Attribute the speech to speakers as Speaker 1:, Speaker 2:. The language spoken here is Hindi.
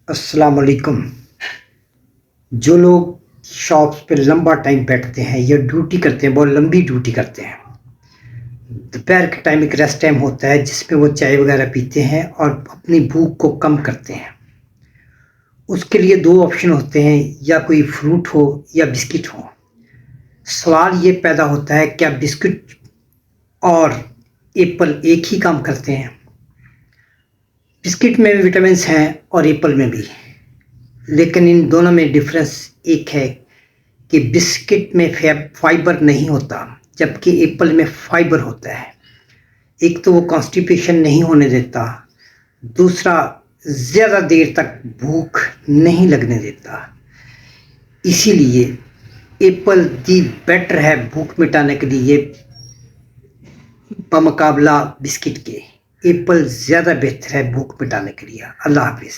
Speaker 1: अस्सलाम वालेकुम। जो लोग शॉप्स पे लंबा टाइम बैठते हैं या ड्यूटी करते हैं, बहुत लंबी ड्यूटी करते हैं, दोपहर के टाइम एक रेस्ट टाइम होता है जिसमें वो चाय वगैरह पीते हैं और अपनी भूख को कम करते हैं। उसके लिए दो ऑप्शन होते हैं, या कोई फ्रूट हो या बिस्किट हो। सवाल ये पैदा होता है, क्या बिस्किट और एप्पल एक ही काम करते हैं? बिस्किट में भी विटामिन्स हैं और एप्पल में भी, लेकिन इन दोनों में डिफरेंस एक है कि बिस्किट में फाइबर नहीं होता, जबकि एप्पल में फाइबर होता है। एक तो वो कॉन्स्टिपेशन नहीं होने देता, दूसरा ज़्यादा देर तक भूख नहीं लगने देता। इसीलिए एप्पल दी बेटर है भूख मिटाने के लिए बमुकाबला बिस्किट के। एप्पल ज़्यादा बेहतर है भूख मिटाने के लिए। अल्लाह हाफिज़।